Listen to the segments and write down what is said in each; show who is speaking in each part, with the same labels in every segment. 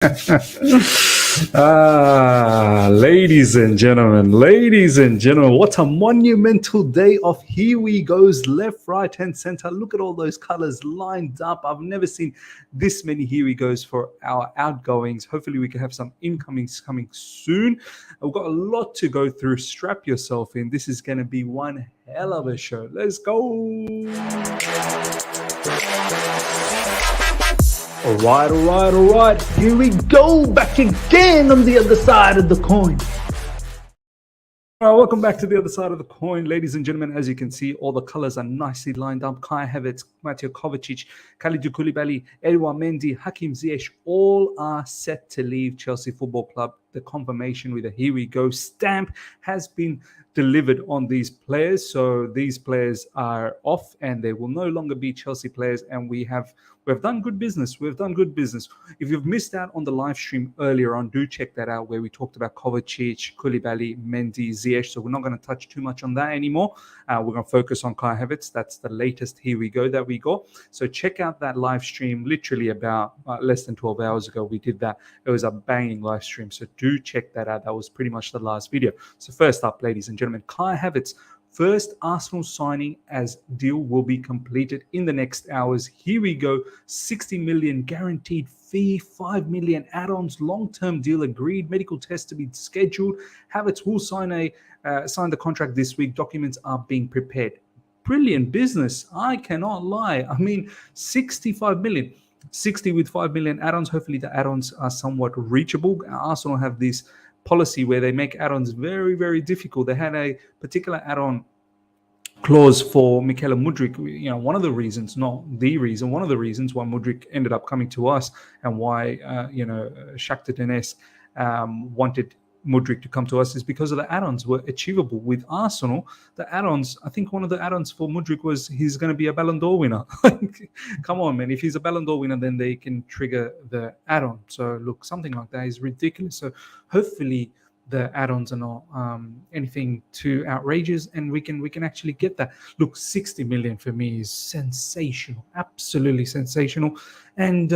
Speaker 1: Ladies and gentlemen, what a monumental day of here we goes, left, right, and center. Look at all those colors lined up. I've never seen this many here we goes for our outgoings. Hopefully we can have some incomings coming soon. We've got a lot to go through. Strap yourself in. This is going to be one hell of a show. Let's go. All right. Here we go, back again on the other side of the coin. All right, welcome back to the other side of the coin, ladies and gentlemen. As you can see, all the colors are nicely lined up. Kai Havertz, Mateo Kovacic, Kalidou Koulibaly, Edouard Mendy, Hakim Ziyech, all are set to leave Chelsea Football Club. The confirmation with a here we go stamp has been delivered on these players. So these players are off and they will no longer be Chelsea players. And we've done good business. If you've missed out on the live stream earlier on, do check that out where we talked about Kovacic, Koulibaly, Mendy, Ziyech. So we're not going to touch too much on that anymore. We're going to focus on Kai Havertz. That's the latest here we go that we got. So check out that live stream literally about less than 12 hours ago. We did that. It was a banging live stream. So do check that out. That was pretty much the last video. So first up, ladies and gentlemen, Kai Havertz. First Arsenal signing as deal will be completed in the next hours. Here we go. 60 million guaranteed fee, 5 million add-ons, long-term deal agreed, medical test to be scheduled. Havertz will sign the contract this week. Documents are being prepared. Brilliant business. I cannot lie. I mean, 65 million. 60 with 5 million add-ons. Hopefully the add-ons are somewhat reachable. Arsenal have this policy where they make add-ons very, very difficult. They had a particular add-on clause for Mikel Mudryk. One of the reasons, not the reason, one of the reasons why Mudryk ended up coming to us and why Shakhtar Donetsk wanted Mudryk to come to us is because of the add-ons were achievable. With Arsenal, the add-ons, I think one of the add-ons for Mudryk was he's going to be a Ballon d'Or winner. Come on, man. If he's a Ballon d'Or winner, then they can trigger the add-on. So look, something like that is ridiculous. So hopefully the add-ons are not anything too outrageous and we can actually get that. Look, 60 million for me is sensational, absolutely sensational. And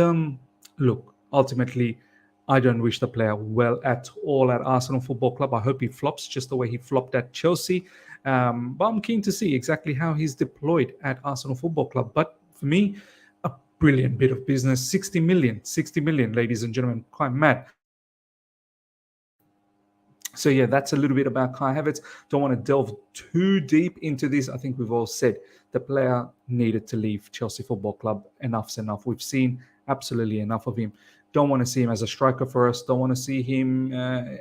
Speaker 1: look, ultimately, I don't wish the player well at all at Arsenal Football Club. I hope he flops just the way he flopped at Chelsea. But I'm keen to see exactly how he's deployed at Arsenal Football Club. But for me, a brilliant bit of business. 60 million, ladies and gentlemen. Quite mad. So yeah, that's a little bit about Kai Havertz. Don't want to delve too deep into this. I think we've all said the player needed to leave Chelsea Football Club. Enough's enough. We've seen absolutely enough of him. Don't want to see him as a striker for us. Don't want to see him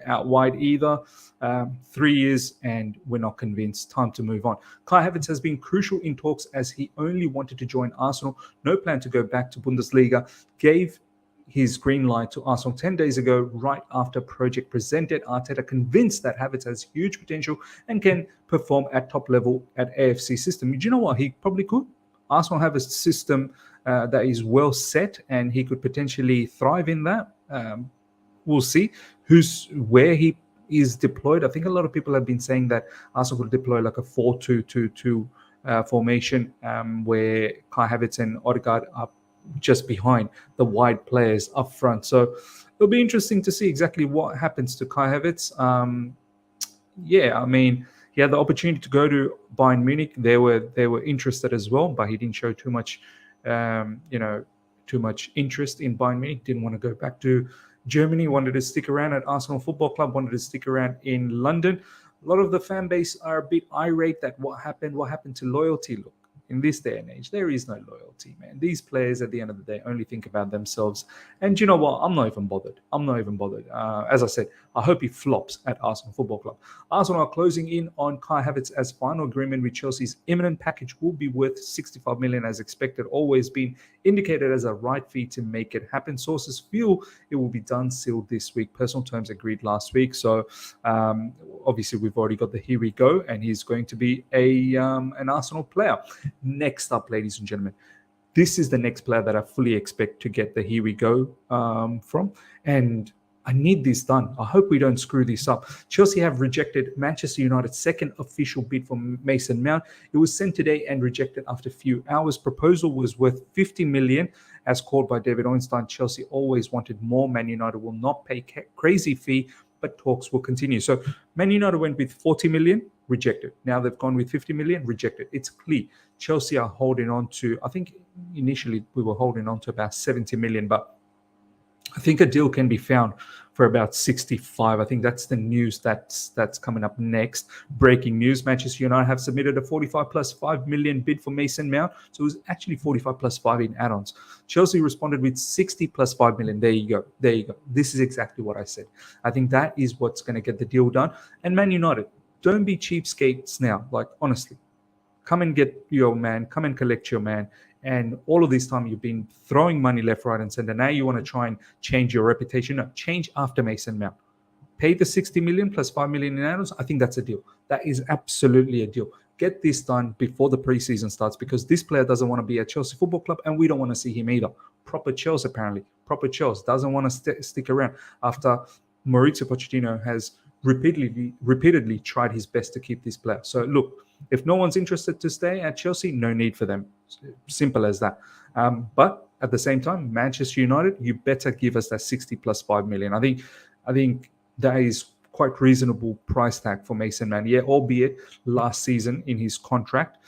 Speaker 1: out wide either. 3 years and we're not convinced. Time to move on. Kai Havertz has been crucial in talks as he only wanted to join Arsenal. No plan to go back to Bundesliga. Gave his green light to Arsenal 10 days ago, right after project presented. Arteta convinced that Havertz has huge potential and can perform at top level at AFC system. Do you know what? He probably could. Arsenal have a system that is well set and he could potentially thrive in that. We'll see where he is deployed. I think a lot of people have been saying that Arsenal will deploy like a 4-2-2-2 formation where Kai Havertz and Odegaard are just behind the wide players up front. So it'll be interesting to see exactly what happens to Kai Havertz. I mean, he had the opportunity to go to Bayern Munich. They were interested as well, but he didn't show too much interest in Bayern Munich. Didn't want to go back to Germany. Wanted to stick around at Arsenal Football Club. Wanted to stick around in London. A lot of the fan base are a bit irate that what happened to loyalty. Look, in this day and age, there is no loyalty, man. These players, at the end of the day, only think about themselves. And you know what? I'm not even bothered. As I said, I hope he flops at Arsenal Football Club. Arsenal are closing in on Kai Havertz as final agreement with Chelsea's imminent package will be worth 65 million as expected, always been indicated as a right fee to make it happen. Sources feel it will be done sealed this week. Personal terms agreed last week. So obviously we've already got the here we go, and he's going to be an Arsenal player. Next up, ladies and gentlemen, this is the next player that I fully expect to get the here we go from. And I need this done. I hope we don't screw this up. Chelsea have rejected Manchester United's second official bid for Mason Mount. It was sent today and rejected after a few hours. Proposal was worth 50 million As called by David Ornstein, Chelsea always wanted more. Man United will not pay crazy fee, but talks will continue. So Man United went with 40 million, rejected. Now they've gone with 50 million, rejected. It's clear Chelsea are holding on to, I think initially we were holding on to about 70 million, but I think a deal can be found for about 65. I think that's the news that's coming up next. Breaking news: Manchester United have submitted a 45 plus 5 million bid for Mason Mount. So it was actually 45 plus 5 in add-ons. Chelsea responded with 60 plus 5 million. There you go. There you go. This is exactly what I said. I think that is what's going to get the deal done. And Man United, don't be cheapskates now. Like, honestly, come and get your man. Come and collect your man. And all of this time you've been throwing money left, right, and center. Now you want to try and change your reputation. No, change after Mason Mount. Pay the 60 million plus 5 million in add-ons. I think that's a deal. That is absolutely a deal. Get this done before the preseason starts, because this player doesn't want to be at Chelsea Football Club, and we don't want to see him either. Proper Chelsea, apparently. Proper Chelsea doesn't want to stick around after Maurizio Pochettino has repeatedly tried his best to keep this player. So look, if no one's interested to stay at Chelsea, no need for them. Simple as that. But at the same time, Manchester United, you better give us that 60 plus 5 million. I think that is quite reasonable price tag for Mason Mount. Yeah, albeit last season in his contract.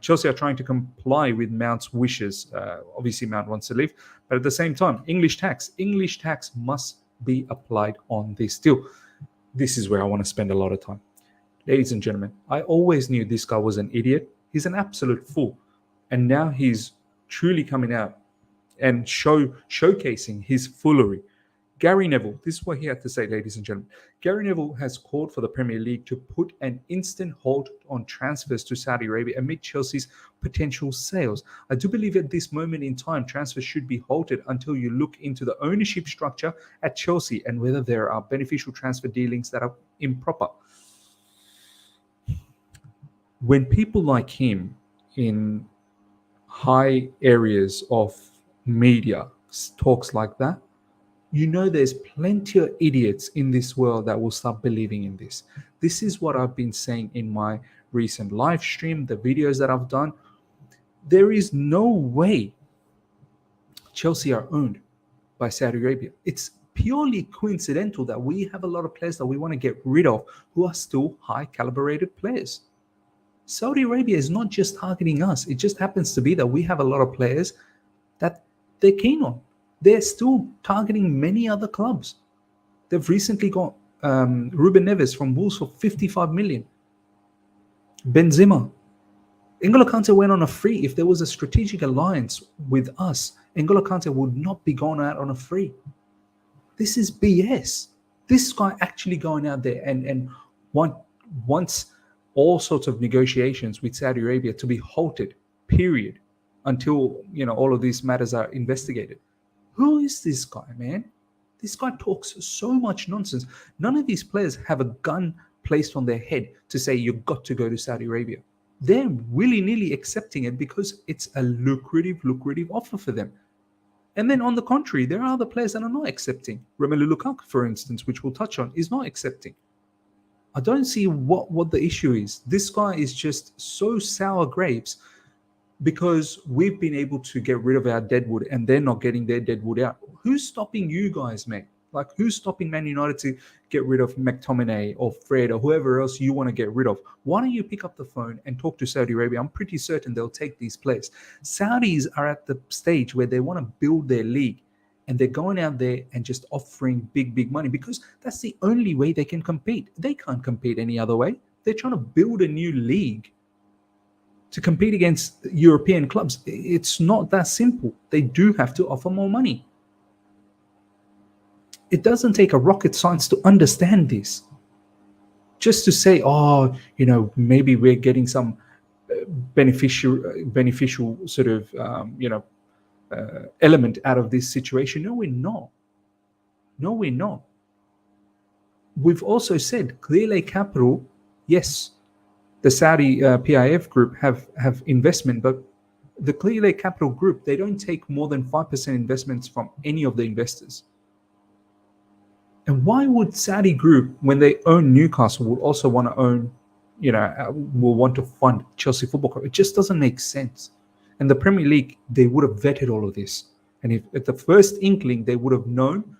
Speaker 1: Chelsea are trying to comply with Mount's wishes. Obviously, Mount wants to leave. But at the same time, English tax must be applied on this deal. This is where I want to spend a lot of time. Ladies and gentlemen, I always knew this guy was an idiot. He's an absolute fool. And now he's truly coming out and showcasing his foolery. Gary Neville, this is what he had to say, ladies and gentlemen. Gary Neville has called for the Premier League to put an instant halt on transfers to Saudi Arabia amid Chelsea's potential sales. I do believe at this moment in time, transfers should be halted until you look into the ownership structure at Chelsea and whether there are beneficial transfer dealings that are improper. When people like him in high areas of media talks like that, you know there's plenty of idiots in this world that will start believing in this. This is what I've been saying in my recent live stream, the videos that I've done. There is no way Chelsea are owned by Saudi Arabia. It's purely coincidental that we have a lot of players that we want to get rid of who are still high calibrated players. Saudi Arabia is not just targeting us. It just happens to be that we have a lot of players that they're keen on. They're still targeting many other clubs. They've recently got Ruben Neves from Wolves for 55 million. Benzema. N'Golo Kante went on a free. If there was a strategic alliance with us, N'Golo Kante would not be going out on a free. This is BS. This guy actually going out there and wants all sorts of negotiations with Saudi Arabia to be halted, period, until all of these matters are investigated. Who is this guy, man? This guy talks so much nonsense. None of these players have a gun placed on their head to say you've got to go to Saudi Arabia. They're willy-nilly accepting it because it's a lucrative offer for them. And then on the contrary, there are other players that are not accepting. Romelu Lukaku, for instance, which we'll touch on, is not accepting. I don't see what the issue is. This guy is just so sour grapes because we've been able to get rid of our deadwood and they're not getting their deadwood out. Who's stopping you guys, mate? Like, who's stopping Man United to get rid of McTominay or Fred or whoever else you want to get rid of? Why don't you pick up the phone and talk to Saudi Arabia? I'm pretty certain they'll take these players. Saudis are at the stage where they want to build their league and they're going out there and just offering big money because that's the only way they can compete. They can't compete any other way. They're trying to build a new league to compete against European clubs. It's not that simple. They do have to offer more money. It doesn't take a rocket science to understand this. Just to say, maybe we're getting some beneficial sort of, element out of this situation. No, we're not. We've also said Clearlake Capital, yes, the Saudi PIF group have investment, but the Clearlake Capital group, they don't take more than 5% investments from any of the investors. And why would Saudi group, when they own Newcastle, will also want to own, will want to fund Chelsea Football Club? It just doesn't make sense. And the Premier League, they would have vetted all of this. And if at the first inkling they would have known,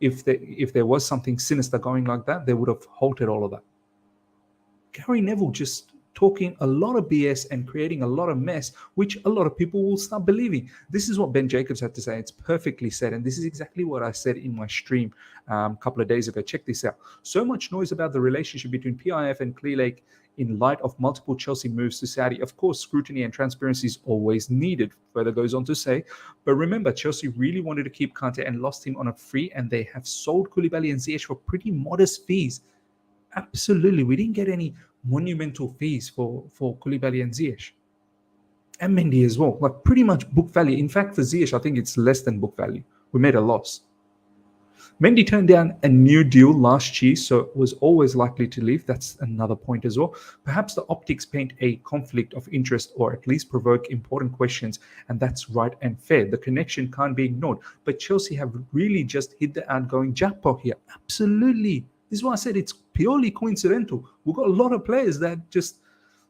Speaker 1: if there was something sinister going like that, they would have halted all of that. Gary Neville just talking a lot of BS and creating a lot of mess, which a lot of people will start believing. This is what Ben Jacobs had to say. It's perfectly said. And this is exactly what I said in my stream a couple of days ago. Check this out. So much noise about the relationship between PIF and Clearlake in light of multiple Chelsea moves to Saudi. Of course, scrutiny and transparency is always needed, further goes on to say. But remember, Chelsea really wanted to keep Kante and lost him on a free, and they have sold Koulibaly and Ziyech for pretty modest fees. Absolutely, we didn't get any monumental fees for Koulibaly and Ziyech. And Mendy as well, like pretty much book value. In fact, for Ziyech, I think it's less than book value. We made a loss. Mendy turned down a new deal last year, so was always likely to leave. That's another point as well. Perhaps the optics paint a conflict of interest, or at least provoke important questions, and that's right and fair. The connection can't be ignored. But Chelsea have really just hit the outgoing jackpot here. Absolutely. This is why I said it's purely coincidental. We've got a lot of players that just,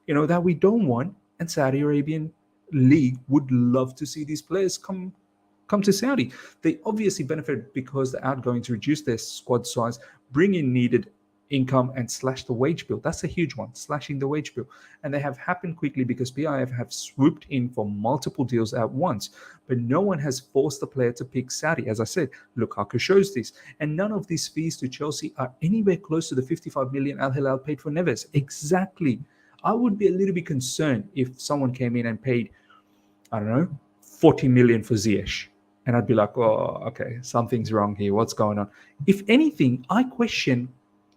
Speaker 1: that we don't want, and Saudi Arabian League would love to see these players come to Saudi. They obviously benefit because the outgoings reduce their squad size, bring in needed income, and slash the wage bill. That's a huge one, slashing the wage bill. And they have happened quickly because PIF have swooped in for multiple deals at once. But no one has forced the player to pick Saudi. As I said, Lukaku shows this. And none of these fees to Chelsea are anywhere close to the 55 million Al Hilal paid for Neves. Exactly. I would be a little bit concerned if someone came in and paid, 40 million for Ziyech. And I'd be like, oh, okay, something's wrong here. What's going on? If anything, I question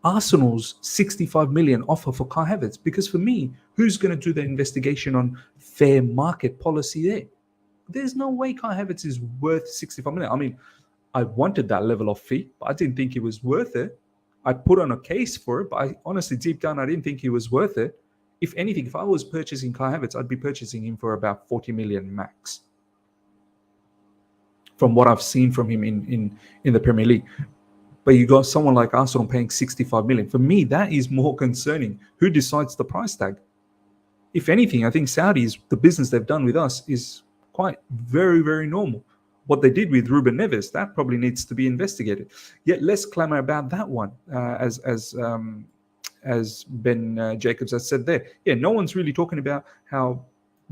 Speaker 1: Arsenal's 65 million offer for Kai Havertz, because for me, who's going to do the investigation on fair market policy there? There's no way Kai Havertz is worth 65 million. I mean, I wanted that level of fee, but I didn't think it was worth it. I put on a case for it, but I honestly, deep down, I didn't think he was worth it. If anything, if I was purchasing Kai Havertz, I'd be purchasing him for about 40 million max, from what I've seen from him in the Premier League. But you got someone like Arsenal paying 65 million. For me, that is more concerning. Who decides the price tag? If anything, I think Saudis, the business they've done with us is quite very, very normal. What they did with Ruben Neves, that probably needs to be investigated. Yet less clamor about that one, as Ben Jacobs has said there. Yeah, no one's really talking about how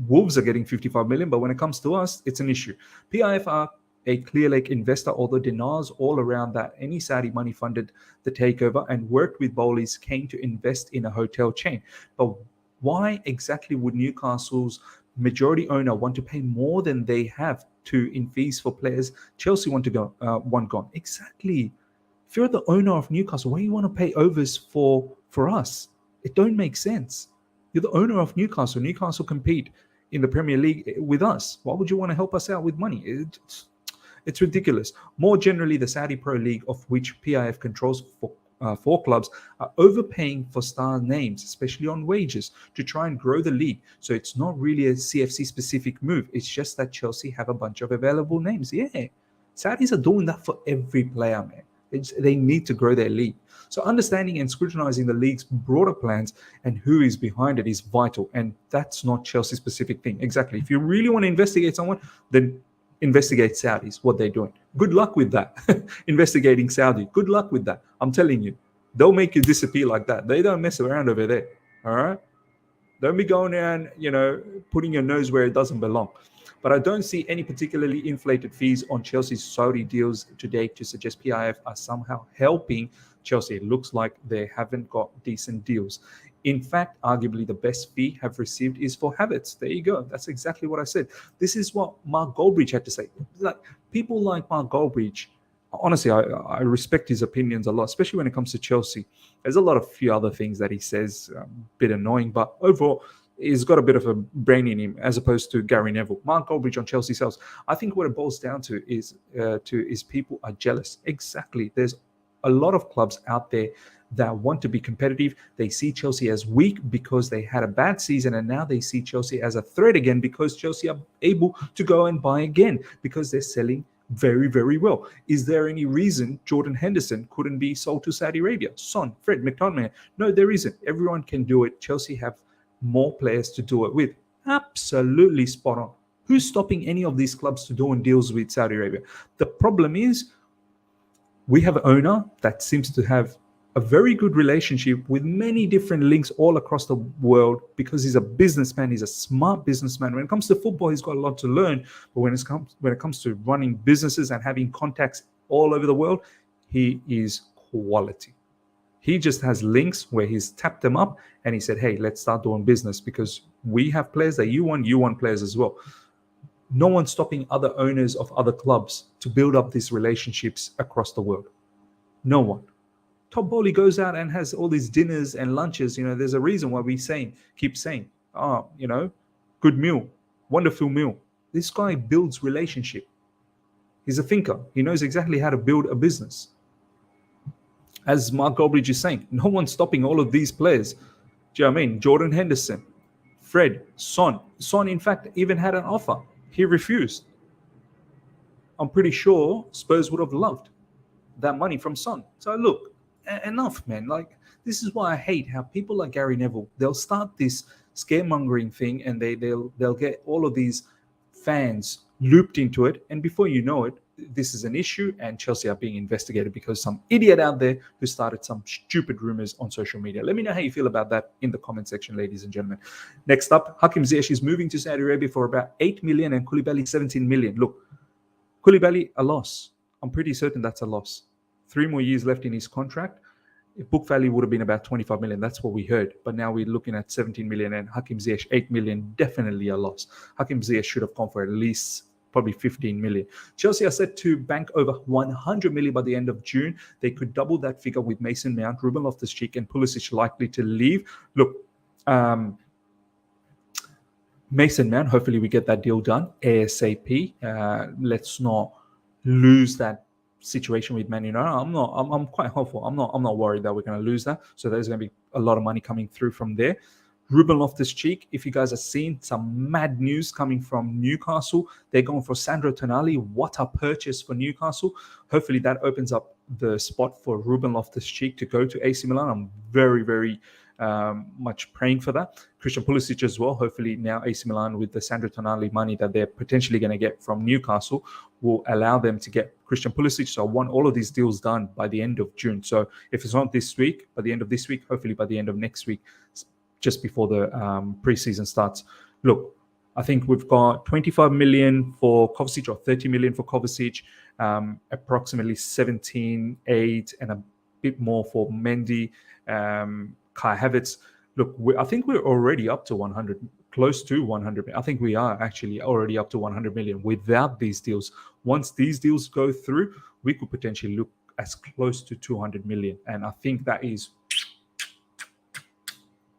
Speaker 1: Wolves are getting 55 million, but when it comes to us, it's an issue. PIF are a Clearlake investor, although denies all around that any Saudi money funded the takeover and worked with Bowley's Kane to invest in a hotel chain. But why exactly would Newcastle's majority owner want to pay more than they have in fees for players Chelsea want gone? Exactly. If you're the owner of Newcastle, why do you want to pay overs for us? It don't make sense. You're the owner of Newcastle. Newcastle compete in the Premier League with us. Why would you want to help us out with money? It's ridiculous. More generally, the Saudi Pro League, of which PIF controls four clubs, are overpaying for star names, especially on wages, to try and grow the league. So it's not really a CFC-specific move. It's just that Chelsea have a bunch of available names. Yeah, Saudis are doing that for every player, man. They need to grow their league. So understanding and scrutinizing the league's broader plans and who is behind it is vital. And that's not Chelsea-specific thing. Exactly. If you really want to investigate someone, then investigate Saudis, what they're doing. Good luck with that. Investigating Saudi. Good luck with that. I'm telling you, they'll make you disappear like that. They don't mess around over there. All right? Don't be going around, putting your nose where it doesn't belong. But I don't see any particularly inflated fees on Chelsea's Saudi deals today to suggest PIF are somehow helping Chelsea. It looks like they haven't got decent deals. In fact, arguably the best fee have received is for Havertz. There you go. That's exactly what I said. This is what Mark Goldbridge had to say. Like, people like Mark Goldbridge, honestly, I respect his opinions a lot, especially when it comes to Chelsea. There's a few other things that he says, a bit annoying, but overall, he's got a bit of a brain in him, as opposed to Gary Neville. Mark Goldbridge on Chelsea sales. I think what it boils down to is people are jealous. Exactly. There's a lot of clubs out there that want to be competitive. They see Chelsea as weak because they had a bad season, and now they see Chelsea as a threat again because Chelsea are able to go and buy again because they're selling very, very well. Is there any reason Jordan Henderson couldn't be sold to Saudi Arabia? Son, Fred, McTominay? No, there isn't. Everyone can do it. Chelsea have more players to do it with. Absolutely spot on. Who's stopping any of these clubs to doing deals with Saudi Arabia? The problem is we have an owner that seems to have a very good relationship with many different links all across the world because he's a businessman. He's a smart businessman. When it comes to football, he's got a lot to learn. But when it comes to running businesses and having contacts all over the world, he is quality. He just has links where he's tapped them up and he said, hey, let's start doing business because we have players that you want players as well. No one's stopping other owners of other clubs to build up these relationships across the world. No one. Todd Bowley goes out and has all these dinners and lunches. There's a reason why we keep saying, good meal, wonderful meal. This guy builds relationship. He's a thinker. He knows exactly how to build a business. As Mark Goldbridge is saying, no one's stopping all of these players. Do you know what I mean? Jordan Henderson, Fred, Son. Son, in fact, even had an offer. He refused. I'm pretty sure Spurs would have loved that money from Son. So look, enough, man. Like, this is why I hate how people like Gary Neville, they'll start this scaremongering thing and they'll get all of these fans looped into it. And before you know it, this is an issue and Chelsea are being investigated because some idiot out there who started some stupid rumors on social media. Let me know how you feel about that in the comment section, ladies and gentlemen. Next up, Hakim Ziyech is moving to Saudi Arabia for about 8 million and Koulibaly 17 million. Look, Koulibaly, a loss. I'm pretty certain that's a loss. 3 more years left in his contract. Book value would have been about 25 million. That's what we heard. But now we're looking at 17 million and Hakim Ziyech, 8 million, definitely a loss. Hakim Ziyech should have gone for at least probably 15 million. Chelsea are set to bank over 100 million by the end of June. They could double that figure with Mason Mount, Ruben Loftus-Cheek, and Pulisic likely to leave. Look, Mason Mount, hopefully we get that deal done ASAP. Let's not lose that situation with Man United. I'm quite hopeful. I'm not worried that we're going to lose that. So there's going to be a lot of money coming through from there. Ruben Loftus-Cheek, if you guys have seen some mad news coming from Newcastle, they're going for Sandro Tonali. What a purchase for Newcastle. Hopefully that opens up the spot for Ruben Loftus-Cheek to go to AC Milan. I'm very, very much praying for that. Christian Pulisic as well. Hopefully now AC Milan with the Sandro Tonali money that they're potentially going to get from Newcastle will allow them to get Christian Pulisic. So I want all of these deals done by the end of June. So if it's not this week, by the end of this week, hopefully by the end of next week, just before the preseason starts. Look, I think we've got 25 million for Kovacic or 30 million for Kovacic, approximately 17, 8, and a bit more for Mendy, Kai Havertz. Look, I think we're already up to 100, close to 100. I think we are actually already up to 100 million without these deals. Once these deals go through, we could potentially look as close to 200 million. And I think that is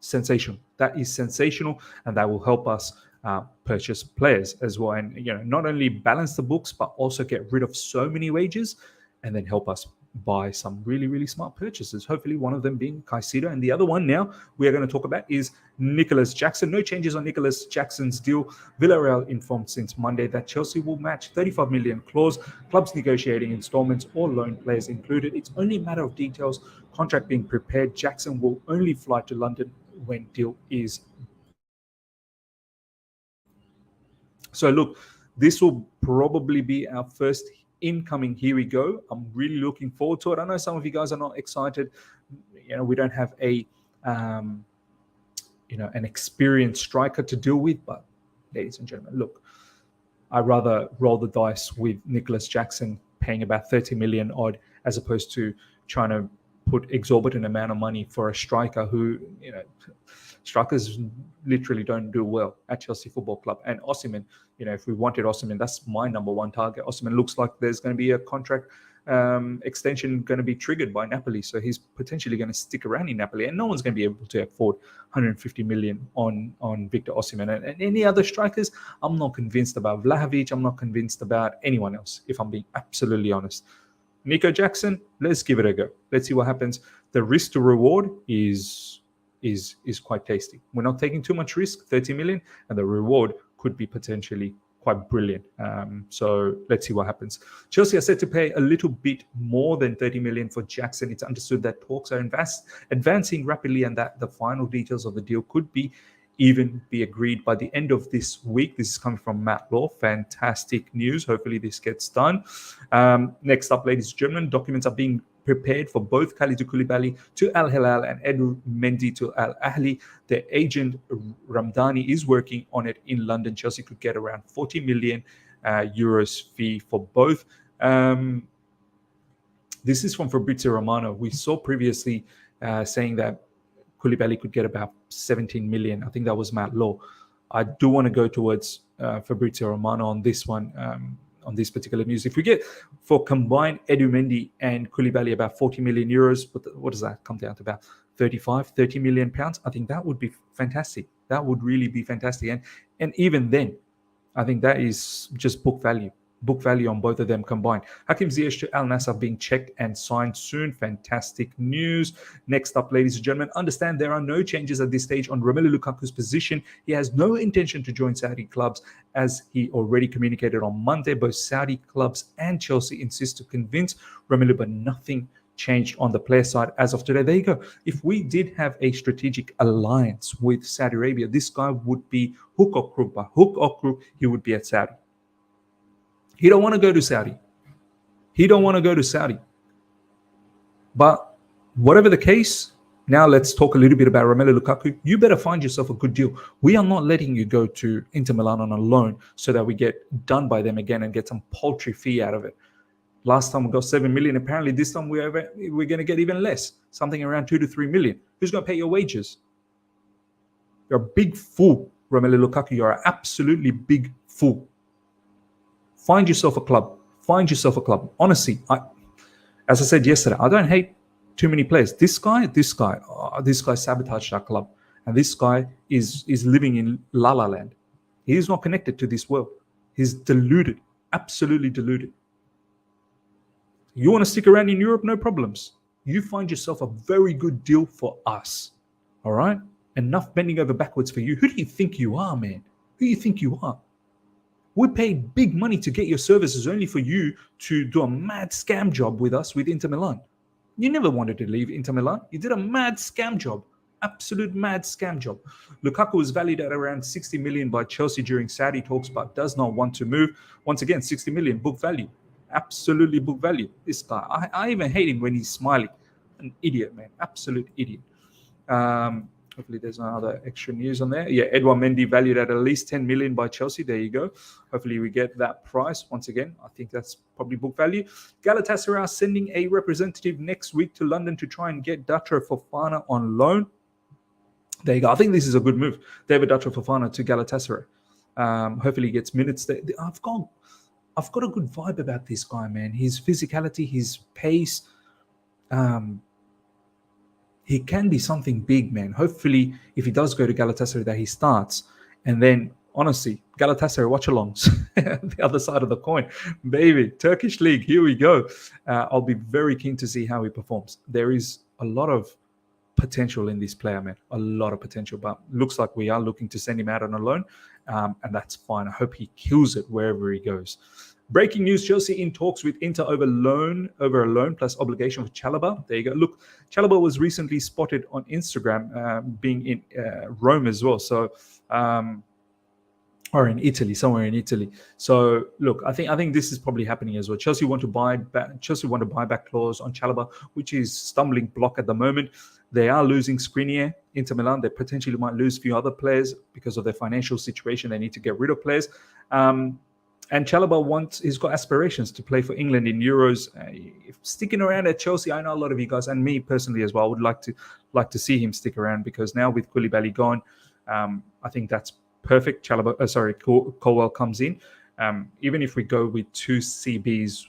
Speaker 1: sensational. That is sensational, and that will help us purchase players as well, and not only balance the books but also get rid of so many wages, and then help us buy some really, really smart purchases. Hopefully, one of them being Caicedo, and the other one now we are going to talk about is Nicholas Jackson. No changes on Nicholas Jackson's deal. Villarreal informed since Monday that Chelsea will match 35 million clause. Clubs negotiating installments or loan players included. It's only a matter of details. Contract being prepared. Jackson will only fly to London when deal is. So look, this will probably be our first incoming Here We Go. I'm really looking forward to it. I know some of you guys are not excited. We don't have a an experienced striker to deal with, but ladies and gentlemen, look, I'd rather roll the dice with Nicholas Jackson paying about 30 million odd as opposed to trying to put exorbitant amount of money for a striker who, strikers literally don't do well at Chelsea Football Club. And Osimhen, if we wanted Osimhen, that's my number one target. Osimhen looks like there's going to be a contract extension going to be triggered by Napoli. So he's potentially going to stick around in Napoli, and no one's going to be able to afford 150 million on Victor Osimhen. And any other strikers, I'm not convinced about Vlahovic. I'm not convinced about anyone else, if I'm being absolutely honest. Nico Jackson, let's give it a go. Let's see what happens. The risk to reward is quite tasty. We're not taking too much risk, 30 million, and the reward could be potentially quite brilliant. So let's see what happens. Chelsea are set to pay a little bit more than 30 million for Jackson. It's understood that talks are advancing rapidly and that the final details of the deal could be even be agreed by the end of this week. This is coming from Matt Law. Fantastic news. Hopefully this gets done. Next up, ladies and gentlemen, documents are being prepared for both Khalidou Koulibaly to Al Hilal and Edu Mendy to Al Ahly. The agent Ramdani is working on it in London. Chelsea could get around 40 million euros fee for both. This is from Fabrizio Romano. We saw previously saying that Koulibaly could get about 17 million. I think that was Matt Law. I do want to go towards Fabrizio Romano on this one, on this particular news. If we get for combined Edu Mendy and Koulibaly about 40 million euros, what does that come down to? About 30 million pounds? I think that would be fantastic. That would really be fantastic. And even then, I think that is just book value on both of them combined. Hakim Ziyech to Al Nassr being checked and signed soon. Fantastic news. Next up, ladies and gentlemen, understand there are no changes at this stage on Romelu Lukaku's position. He has no intention to join Saudi clubs, as he already communicated on Monday. Both Saudi clubs and Chelsea insist to convince Romelu, but nothing changed on the player side as of today. There you go. If we did have a strategic alliance with Saudi Arabia, this guy would be hook or crook. By hook or crook, he would be at Saudi. He don't want to go to Saudi. But whatever the case, now let's talk a little bit about Romelu Lukaku. You better find yourself a good deal. We are not letting you go to Inter Milan on a loan so that we get done by them again and get some paltry fee out of it. Last time we got 7 million. Apparently this time we're going to get even less, something around 2 to 3 million. Who's going to pay your wages? You're a big fool, Romelu Lukaku. You're an absolutely big fool. Find yourself a club. Honestly, as I said yesterday, I don't hate too many players. This guy sabotaged our club. And this guy is living in La La Land. He is not connected to this world. He's deluded, absolutely deluded. You want to stick around in Europe? No problems. You find yourself a very good deal for us. All right? Enough bending over backwards for you. Who do you think you are, man? Who do you think you are? We paid big money to get your services only for you to do a mad scam job with us with Inter Milan. You never wanted to leave Inter Milan. You did a mad scam job. Absolute mad scam job. Lukaku was valued at around 60 million by Chelsea during Saudi talks, but does not want to move. Once again, 60 million, book value. Absolutely book value. This guy. I even hate him when he's smiling. An idiot, man. Absolute idiot. Hopefully there's no other extra news on there. Yeah, Edouard Mendy valued at least 10 million by Chelsea. There you go. Hopefully we get that price. Once again, I think that's probably book value. Galatasaray are sending a representative next week to London to try and get Datro Fofana on loan. There you go. I think this is a good move. David Datro Fofana to Galatasaray. Hopefully he gets minutes there. I've got a good vibe about this guy, man. His physicality, his pace. He can be something big, man. Hopefully, if he does go to Galatasaray, that he starts. And then, honestly, Galatasaray watch-alongs, the other side of the coin. Baby, Turkish League, here we go. I'll be very keen to see how he performs. There is a lot of potential in this player, man. A lot of potential. But looks like we are looking to send him out on a loan. And that's fine. I hope he kills it wherever he goes. Breaking news, Chelsea in talks with Inter over a loan plus obligation with Chalobah. There you go. Look, Chalobah was recently spotted on Instagram being in Rome as well. So, or in Italy, somewhere in Italy. So, look, I think this is probably happening as well. Chelsea want a buyback clause on Chalobah, which is stumbling block at the moment. They are losing Skriniar, Inter Milan. They potentially might lose a few other players because of their financial situation. They need to get rid of players. And Chalobah he's got aspirations to play for England in Euros. Sticking around at Chelsea, I know a lot of you guys, and me personally as well, I would like to see him stick around, because now with Koulibaly gone, I think that's perfect. Colwell comes in. Even if we go with 2 CBs,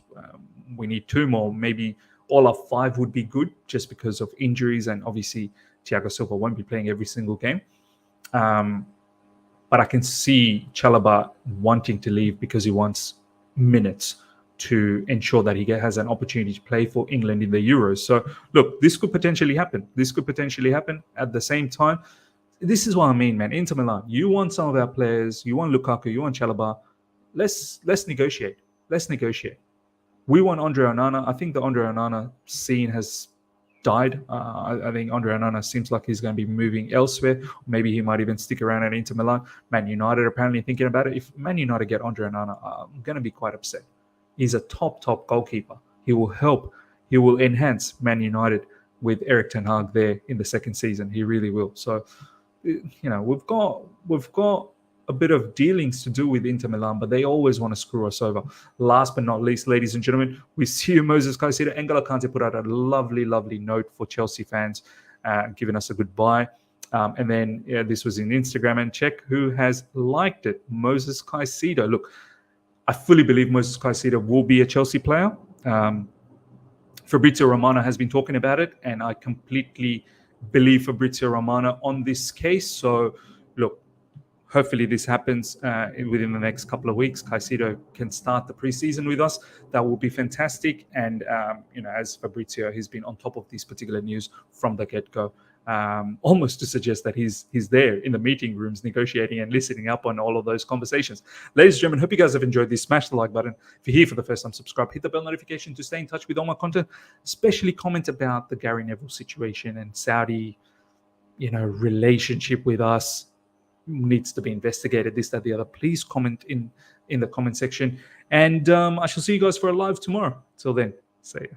Speaker 1: we need 2 more. Maybe all of 5 would be good, just because of injuries, and obviously Thiago Silva won't be playing every single game. But I can see Chalobah wanting to leave because he wants minutes to ensure that he has an opportunity to play for England in the Euros. So, look, this could potentially happen. At the same time, this is what I mean, man. Inter Milan, you want some of our players. You want Lukaku. You want Chalobah. Let's negotiate. We want Andre Onana. I think the Andre Onana scene has died. I think Andre Onana seems like he's going to be moving elsewhere. Maybe he might even stick around at Inter Milan. Man United are apparently thinking about it. If Man United get Andre Onana, I'm going to be quite upset. He's a top goalkeeper. He will help. He will enhance Man United with Erik ten Hag there in the second season. He really will. So, we've got a bit of dealings to do with Inter Milan, but they always want to screw us over. Last but not least, ladies and gentlemen, we see you, Moses Caicedo. N'Golo Kante put out a lovely note for Chelsea fans, giving us a goodbye. And then this was in Instagram, and check who has liked it. Moses Caicedo. Look, I fully believe Moses Caicedo will be a Chelsea player. Fabrizio Romano has been talking about it, and I completely believe Fabrizio Romano on this case. So, look, hopefully this happens within the next couple of weeks. Caicedo can start the preseason with us. That will be fantastic. And, as Fabrizio, he's been on top of this particular news from the get-go, almost to suggest that he's there in the meeting rooms negotiating and listening up on all of those conversations. Ladies and gentlemen, hope you guys have enjoyed this. Smash the like button. If you're here for the first time, subscribe. Hit the bell notification to stay in touch with all my content, especially comment about the Gary Neville situation and Saudi, relationship with us. Needs to be investigated, this, that, the other. Please comment in the comment section, and I shall see you guys for a live tomorrow. Till then, see ya.